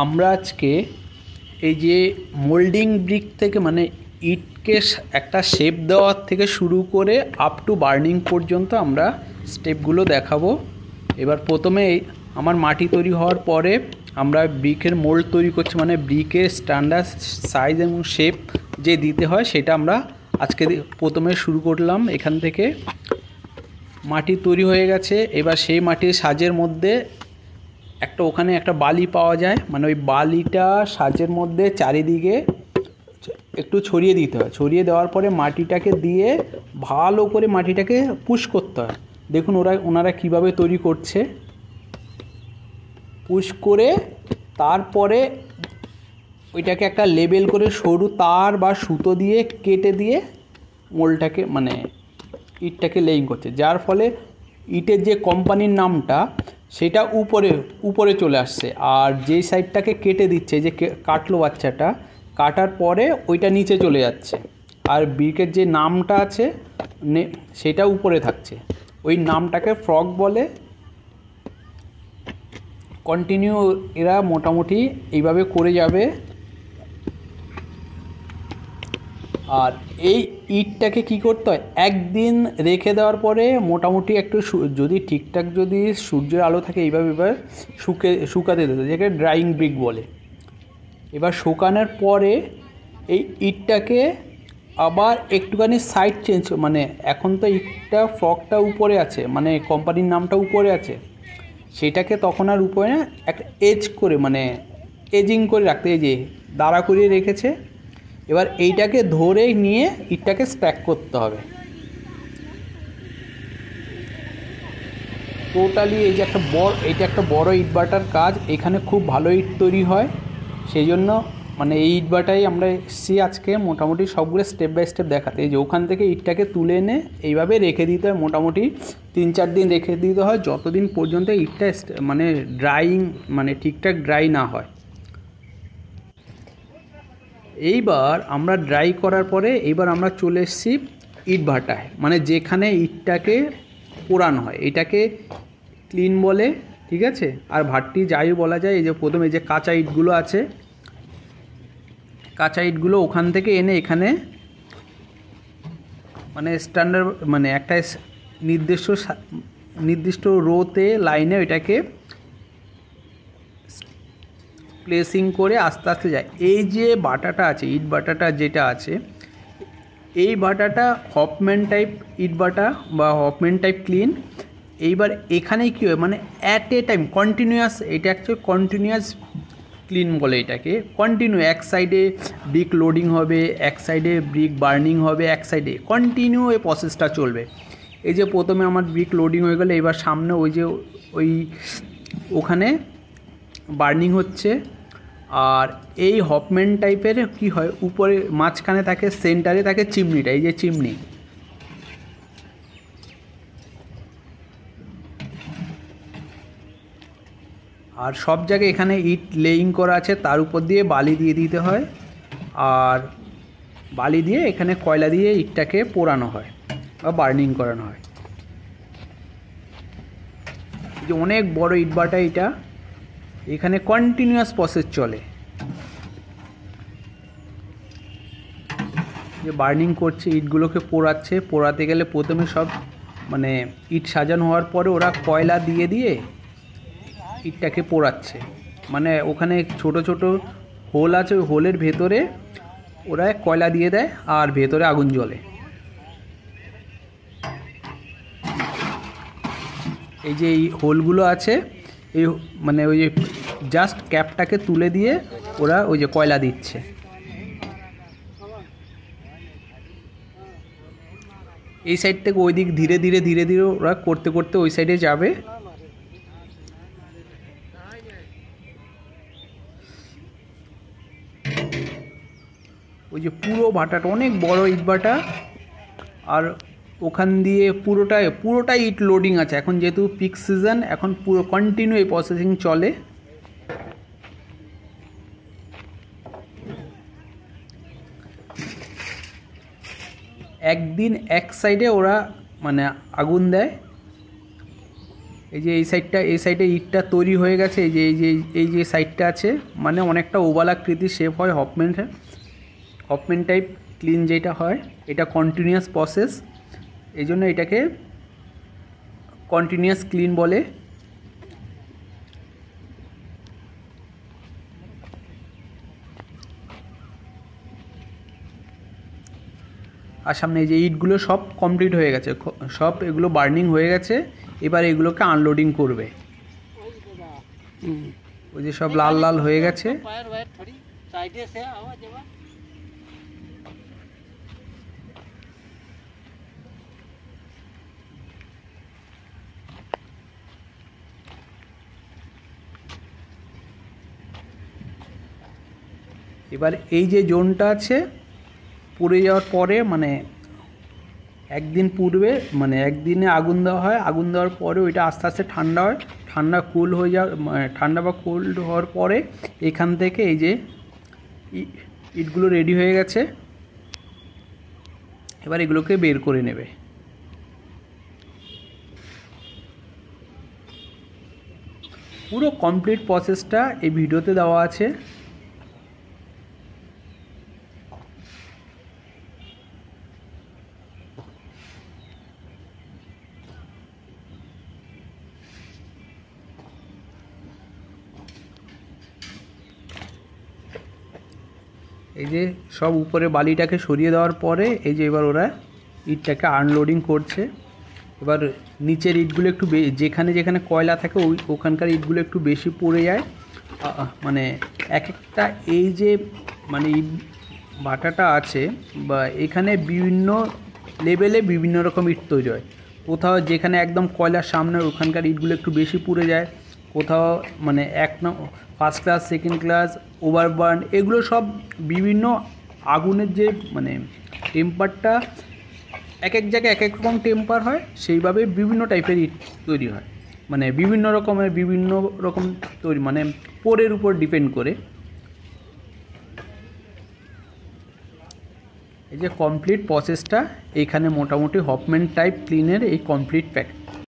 আমরা আজকে এই যে মোল্ডিং ব্রিক থেকে মানে ইটকে একটা শেপ দেওয়ার থেকে শুরু করে আপ টু বার্নিং পর্যন্ত আমরা স্টেপগুলো দেখাবো। এবার প্রথমে আমার মাটি তৈরি হওয়ার পরে আমরা ব্রিকের মোল্ড তৈরি করছি, মানে ব্রিকের স্ট্যান্ডার্ড সাইজ এবং শেপ যে দিতে হয় সেটা আমরা আজকে প্রথমে শুরু করলাম। এখান থেকে মাটি তৈরি হয়ে গেছে। এবার সেই মাটির সাজের মধ্যে ওখানে একটা বালি পাওয়া যায়, মানে ওই বালিটা সাজের মধ্যে চারিদিকে একটু ছড়িয়ে দিতে হয়। ছড়িয়ে দেওয়ার পরে মাটিটাকে দিয়ে ভালো করে মাটিটাকে পুশ করতে হয়। দেখুন ওনারা কীভাবে তৈরি করছে। পুশ করে তারপরে ওইটাকে একটা লেবেল করে সরু তার বা সুতো দিয়ে কেটে দিয়ে মোলটাকে মানে ইটটাকে লেইং করছে, যার ফলে ইটের যে কোম্পানির নামটা সেটা উপরে চলে আসছে। আর যেই সাইডটাকে কেটে দিচ্ছে, যে কাটলো বাচ্চাটা, কাটার পরে ওইটা নিচে চলে যাচ্ছে। আর ব্রিকের যে নামটা আছে সেটা উপরে থাকছে। ওই নামটাকে ফ্রগ বলে। কন্টিনিউ এরা মোটামুটি এইভাবে করে যাবে। আর এই ইটটাকে কি করতে হয়, একদিন রেখে দেওয়ার পরে মোটামুটি একটু যদি ঠিকঠাক যদি সূর্যের আলো থাকে এইভাবে শুকাতে দিতে, যেটাকে ড্রাইং ব্রিক বলে। এবার শুকানোর পরে এই ইটটাকে আবার একটুখানি সাইড চেঞ্জ, মানে এখন তো ইটটা ফ্রগটা উপরে আছে, মানে কোম্পানির নামটা উপরে আছে, সেটাকে তখন আর উপরে না একটা এজ করে মানে এজিং করে রাখতে, এই যে দাঁড়া করিয়ে রেখেছে। এবার এইটাকে ধরে নিয়ে ইটটাকে স্ট্যাক করতে হবে টোটালি। এই যে এইটা একটা বড় ইটভাটার কাজ। এখানে খুব ভালো ইট তৈরি হয়, সেই জন্য মানে এই ইটভাটাই আমরা এসেছি আজকে মোটামুটি সবগুলো স্টেপ বাই স্টেপ দেখাতে। এই যে ওখান থেকে ইটটাকে তুলে এনে এইভাবে রেখে দিতে হয়, মোটামুটি 3-4 দিন রেখে দিতে হয়, যতদিন পর্যন্ত ইটটা মানে ড্রাইং মানে ঠিকঠাক ড্রাই না হয়। এইবার আমরা ড্রাই করার পরে এইবার আমরা চলে এসেছি ইট ভাটায়, মানে যেখানে ইটটাকে পোড়ানো হয়। এটাকে ক্লিন বলে, ঠিক আছে। আর ভাট্টি যাই বলা যায়। এই যে প্রথমে যে কাঁচা ইটগুলো আছে, কাঁচা ইটগুলো ওখান থেকে এনে এখানে মানে স্ট্যান্ডার্ড মানে একটা নির্দিষ্ট রোতে লাইনে ওইটাকে প্লেসিং করে আস্তে আস্তে যায়। এই যে বাটাটা আছে, ইট বাটাটা যেটা আছে, এই বাটাটা হফম্যান টাইপ ইট বাটা বা হফম্যান টাইপ ক্লিন। এইবার এখানেই কী হয়, মানে অ্যাট এ টাইম কন্টিনিউয়াস, এটা অ্যাকচুয়ালি কন্টিনিউয়াস ক্লিন বলে এটাকে। কন্টিনিউ এক সাইডে ব্রিক লোডিং হবে, এক সাইডে ব্রিক বার্নিং হবে, এক সাইডে কন্টিনিউ এই প্রসেসটা চলবে। এই যে প্রথমে আমার ব্রিক লোডিং হয়ে গেলে এবার সামনে ওখানে বার্নিং হচ্ছে। আর এই হফম্যান টাইপের কি হয়, উপরে মাঝখানে থাকে, সেন্টারে থাকে চিমনিটা, এই যে চিমনি। আর সব জায়গায় এখানে ইট লেইং করা আছে, তার উপর দিয়ে বালি দিয়ে দিতে হয়। আর বালি দিয়ে এখানে কয়লা দিয়ে ইটটাকে পোড়ানো হয় বা বার্নিং করানো হয়। এই যে অনেক বড় ইটভাটা এটা, এখানে কন্টিনিউয়াস প্রসেস চলে। যে বার্নিং করছে, ইটগুলোকে পোড়াচ্ছে। পোড়াতে গেলে প্রথমে সব মানে ইট সাজানো হওয়ার পরে ওরা কয়লা দিয়ে দিয়ে ইটটাকে পোড়াচ্ছে। মানে ওখানে ছোট ছোট হোল আছে, ওই হোলের ভেতরে ওরা কয়লা দিয়ে দেয় আর ভেতরে আগুন জ্বলে। এই যে এই হোলগুলো আছে, এই মানে ওই যে জাস্ট ক্যাপটাকে তুলে দিয়ে ওরা ওই যে কয়লা দিচ্ছে। এই সাইড থেকে ওই দিক ধীরে ধীরে ধীরে ধীরে ওরা করতে করতে ওই সাইডে যাবে। ওই যে পুরো ভাটাটা অনেক বড় ইট ভাটা, আর ওখান দিয়ে পুরোটাই ইট লোডিং আছে। এখন যেহেতু পিক সিজন, এখন পুরো কন্টিনিউ এই প্রসেসিং চলে। একদিন এক সাইডে ওরা মানে আগুন দেয়, এই যে এই সাইডে ইটটা তৈরি হয়ে গেছে, এই যে সাইডটা আছে, মানে অনেকটা ওভালাকৃতি শেপ হয় হপম্যান টাইপ ক্লিন যেটা হয়, এটা কন্টিনিউয়াস প্রসেস, এই জন্য এটাকে কন্টিনিউয়াস ক্লিন বলে। আর সামনে এই যে ইটগুলো সব কমপ্লিট হয়ে গেছে, সব এগুলো বার্নিং হয়ে গেছে, এবার এগুলোকে আনলোডিং করবে। ওই যে সব লাল লাল হয়ে গেছে। এবার এই যে জোনটা আছে পুড়ে যাওয়ার পরে, মানে একদিন পূর্বে, মানে একদিনে আগুন দেওয়া হয়, আগুন দেওয়ার পরে ওইটা আস্তে আস্তে ঠান্ডা হয়, ঠান্ডা কুল হয়ে যাওয়ার, ঠান্ডা বা কোল্ড হওয়ার পরে এখান থেকে এই যে ইটগুলো রেডি হয়ে গেছে, এবার এগুলোকে বের করে নেবে। পুরো কমপ্লিট প্রসেসটা এই ভিডিওতে দেওয়া আছে। এই যে সব উপরে বালিটাকে সরিয়ে দেওয়ার পরে এই যে এবার ওরা ইটটাকে আনলোডিং করছে। এবার নিচের ইটগুলো একটু যেখানে যেখানে কয়লা থাকে ওখানকার ইটগুলো একটু বেশি পড়ে যায়, মানে এক একটা এই যে মানে ইট ভাটাটা আছে বা এখানে বিভিন্ন লেভেলে বিভিন্ন রকম ইট তৈরি হয়। কোথাও যেখানে একদম কয়লার সামনে ওখানকার ইটগুলো একটু বেশি পুড়ে যায়, কোথাও মানে ফার্স্ট ক্লাস, সেকেন্ড ক্লাস, ওভারবার্ন, এগুলো সব বিভিন্ন আগুনের যে মানে টেম্পারটা এক এক জায়গায় এক এক রকম টেম্পার হয়, সেইভাবে বিভিন্ন টাইপের ইট তৈরি হয়, মানে বিভিন্ন রকম তৈরি, মানে পোরের উপর ডিপেন্ড করে। এই যে কমপ্লিট প্রসেসটা এইখানে মোটামুটি হপম্যান টাইপ ক্লিনের এই কমপ্লিট প্যাক